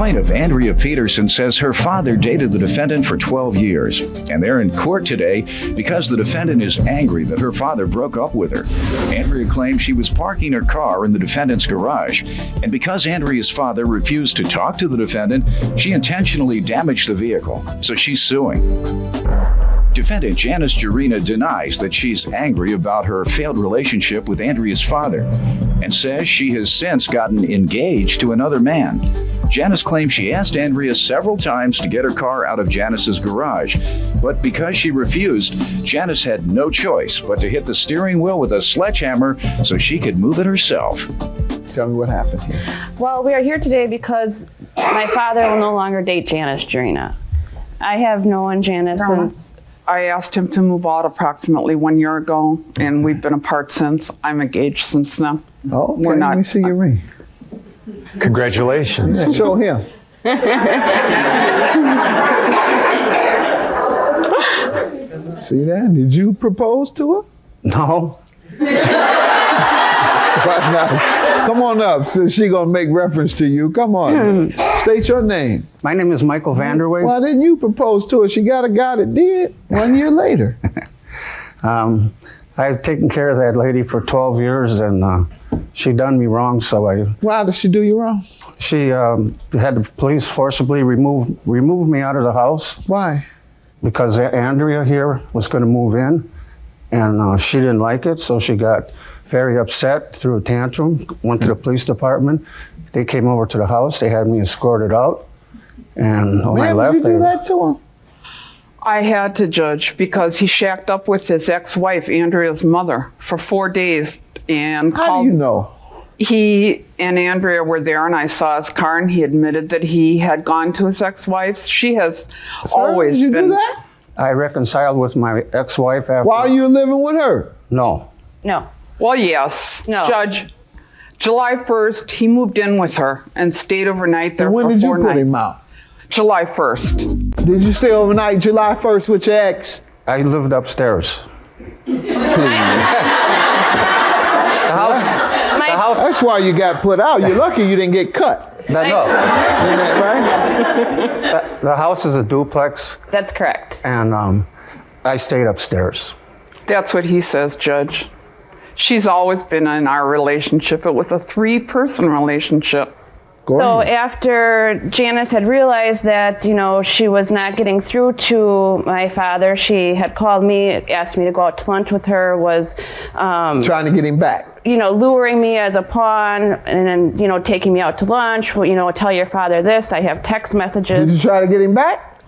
Plaintiff Andrea Peterson says her father dated the defendant for 12 years, and they're in court today because the defendant is angry that her father broke up with her. Andrea claims she was parking her car in the defendant's garage, and because Andrea's father refused to talk to the defendant, she intentionally damaged the vehicle, so she's suing. Defendant Janice Jurina denies that she's angry about her failed relationship with Andrea's father and says she has since gotten engaged to another man. Janice claims she asked Andrea several times to get her car out of Janice's garage, but because she refused, Janice had no choice but to hit the steering wheel with a sledgehammer so she could move it herself. Tell me what happened here. Well, we are here today because my father will no longer date Janice Jurina. I have known Janice since... I asked him to move out approximately 1 year ago, and we've been apart since. I'm engaged since then. Oh, okay. Let me see your ring. Congratulations. Yeah, show him. See that? Did you propose to her? No. Come on up. So she gonna make reference to you. Come on. State your name. My name is Michael Vanderway. Why didn't you propose to her? She got a guy that did 1 year later. I've taken care of that lady for 12 years, and she done me wrong, so Why did she do you wrong? she had the police forcibly remove me out of the house Why? because Andrea here was going to move in, and she didn't like it, so she got very upset, threw a tantrum, went to the police department. They came over to the house. They had me escorted out, and when I left, did you do that to him? I had to, Judge, because he shacked up with his ex-wife, Andrea's mother, for 4 days. And How do you know? He and Andrea were there, and I saw his car, and he admitted that he had gone to his ex-wife's. She has always did you been... do that? I reconciled with my ex-wife after... While you living with her? No. No. Well, yes. No. Judge, July 1st, he moved in with her and stayed overnight there And when for did 4 you nights. put him out? July 1st. Did you stay overnight July 1st with your ex? I lived upstairs. The house... That's why you got put out. You're lucky you didn't get cut. No. Isn't that right? The house is a duplex, That's correct. and I stayed upstairs. That's what he says, Judge. She's always been in our relationship. It was a 3-person relationship. Go So ahead. after Janice had realized that, she was not getting through to my father, she had called me, asked me to go out to lunch with her, was, Trying to get him back. luring me as a pawn, and then, taking me out to lunch. Well, tell your father this. I have text Did messages. you try to get him back?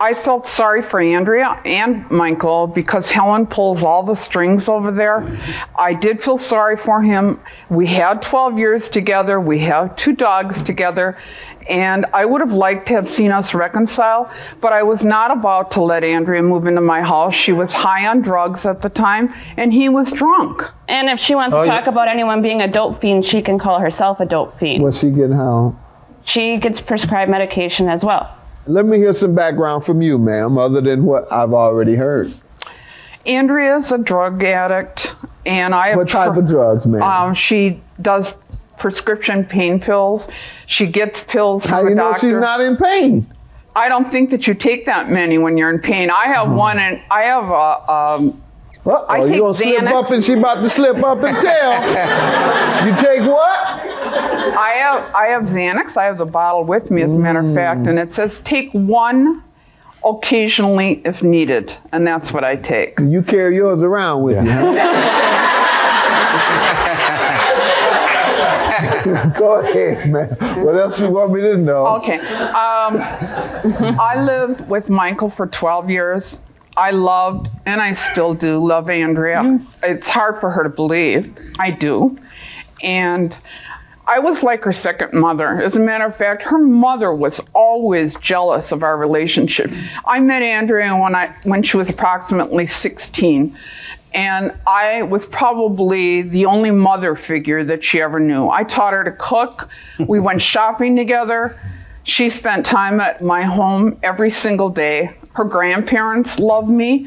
I felt sorry for Andrea and Michael because Helen pulls all the strings over there. I did feel sorry for him. We had 12 years together. We have 2 dogs together. And I would have liked to have seen us reconcile, but I was not about to let Andrea move into my house. She was high on drugs at the time, and he was drunk. And if she wants to talk about anyone being a dope fiend, she can call herself a dope fiend. Was she getting home? She gets prescribed medication as well. Let me hear some background from you, ma'am, other than what I've already heard. Andrea's a drug addict, and I have... What type of drugs, ma'am? She does prescription pain pills. She gets pills How from do a you know doctor. she's not in pain? I don't think that you take that many when you're in pain. I have one, and I have a... I you take gonna slip Xanax. up and she about to slip up and tell. You take what? I have Xanax. I have the bottle with me, as a matter of fact, and it says take 1 occasionally if needed, and that's what I take. You carry yours around with you, huh? Go ahead, man. What else you want me to know? Okay. I lived with Michael for 12 years. I loved, and I still do, love Andrea. It's hard for her to believe. I do. And I was like her second mother. As a matter of fact, her mother was always jealous of our relationship. I met Andrea when she was approximately 16. And I was probably the only mother figure that she ever knew. I taught her to cook. We went shopping together. She spent time at my home every single day. Her grandparents loved me.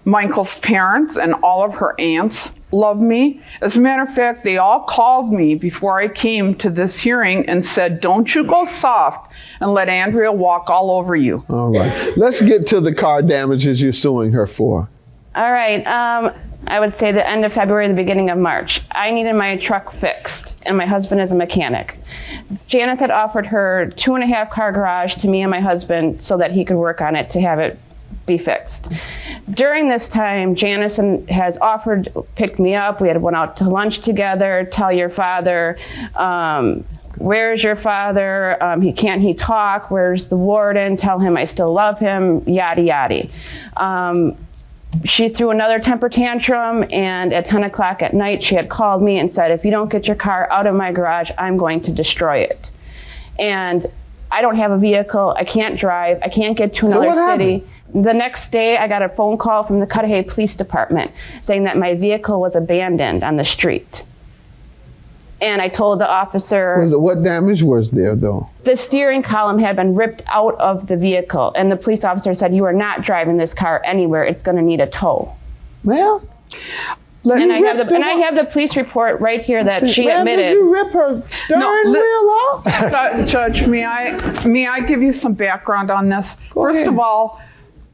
Michael's parents and all of her aunts love me. As a matter of fact, they all called me before I came to this hearing and said, don't you go soft and let Andrea walk all over you. All right. Let's get to the car damages you're suing her for. All right. I would say the end of February, the beginning of March. I needed my truck fixed, and my husband is a mechanic. Janice had offered her 2.5 car garage to me and my husband so that he could work on it to have it be fixed. During this time, Janice has offered, pick me up. We had went out to lunch together. Tell your father, where's your father? Can't he talk? Where's the warden? Tell him I still love him. Yada yada. She threw another temper tantrum, and at 10 o'clock at night, she had called me and said, if you don't get your car out of my garage, I'm going to destroy it. And I don't have a vehicle. I can't drive. I can't get to another city. The next day, I got a phone call from the Cudahy Police Department saying that my vehicle was abandoned on the street. And I told the officer... What damage was there, though? The steering column had been ripped out of the vehicle, and the police officer said, you are not driving this car anywhere. It's going to need a tow. Well... And I have the police report right here that she admitted. Did you rip her steering wheel off? Judge, may I give you some background on this? First of all,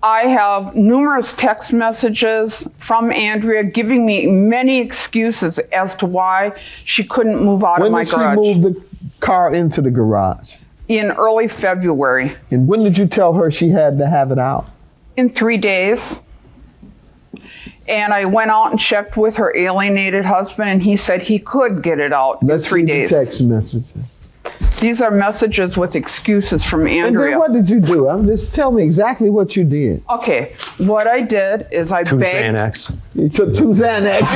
I have numerous text messages from Andrea giving me many excuses as to why she couldn't move out of my garage. When did she move the car into the garage? In early February. And when did you tell her she had to have it out? In 3 days. And I went out and checked with her alienated husband, and he said he could get it out in 3 days. Let's see the text messages. These are messages with excuses from Andrea. And then what did you do? Just tell me exactly what you did. Okay, what I did is I Two begged. Xanax. You took 2 Xanax.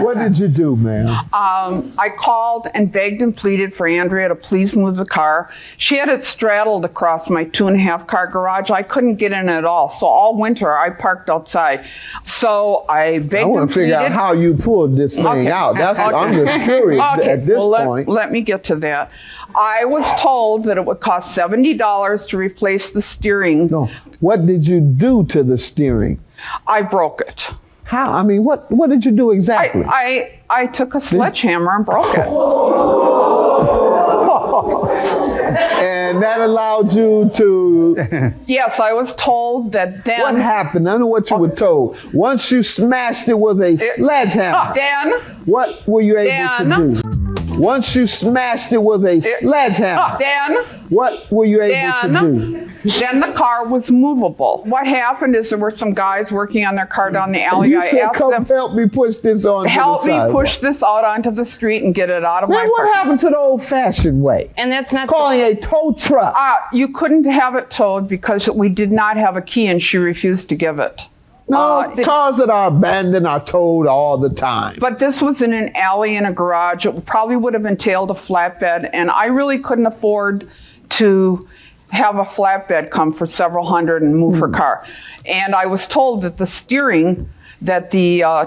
What did you do, ma'am? I called and begged and pleaded for Andrea to please move the car. She had it straddled across my 2.5 car garage. I couldn't get in at all. So all winter I parked outside. So I begged I want to figure out how you pulled this thing out. I'm just curious at this point. Let me get to that. I was told that it would cost $70 to replace the steering. No. What did you do to the steering? I broke it. How? I mean, what did you do exactly? I took a sledgehammer and broke it. And that allowed you to... Yes, I was told that then... What happened? I don't know what you were told. Once you smashed it with a sledgehammer, then... what were you able to do? Once you smashed it with a sledgehammer, then... what were you able to do? Then the car was movable. What happened is there were some guys working on their car down the alley. You said, I asked them, help me push this on help me push this out onto the street and get it out of my Man, what parking. happened to the old-fashioned way? And that's not Calling a tow truck. You couldn't have it towed because we did not have a key and she refused to give it. No, cars that are abandoned are towed all the time. But this was in an alley in a garage. It probably would have entailed a flatbed, and I really couldn't afford to have a flatbed come for several hundred and move her car. And I was told that the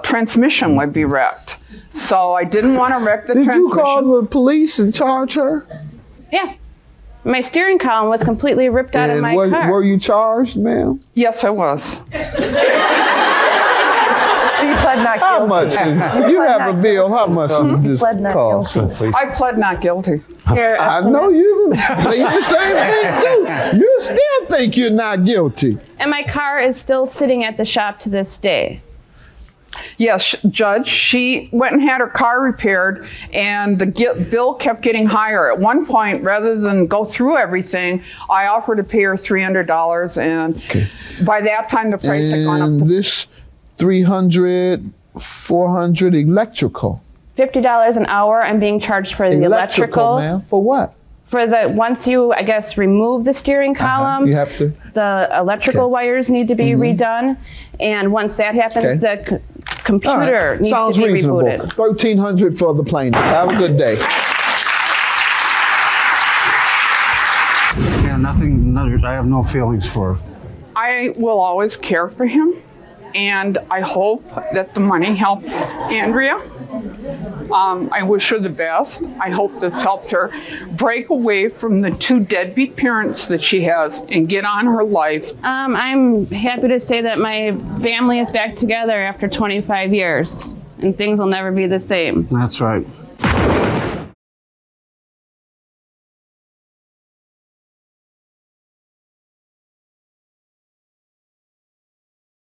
transmission would be wrecked. So I didn't want to wreck the transmission. Did you call the police and charge her? Yeah. My steering column was completely ripped out of my car. Were you charged, ma'am? Yes, I was. You pled not guilty. How much? You have a bill. How much did this Pled not cost? I pled not guilty. I know you think the same thing too. You still think you're not guilty. And my car is still sitting at the shop to this day. Yes, Judge, she went and had her car repaired, and the bill kept getting higher. At one point, rather than go through everything, I offered to pay her $300, and by that time, the price had gone up. And this $300, $400 electrical. $50 an hour. I'm being charged for the electrical. Ma'am. For what? For once you, I guess, remove the steering column, You have to. the electrical wires need to be redone. And once that happens, the computer needs Sounds to be reasonable. rebooted. $1,300 for the plaintiff. Have a good day. Yeah, nothing, I have no feelings for her. I will always care for him, and I hope that the money helps Andrea. I wish her the best. I hope this helps her break away from the 2 deadbeat parents that she has and get on her life. I'm happy to say that my family is back together after 25 years, and things will never be the same. That's right.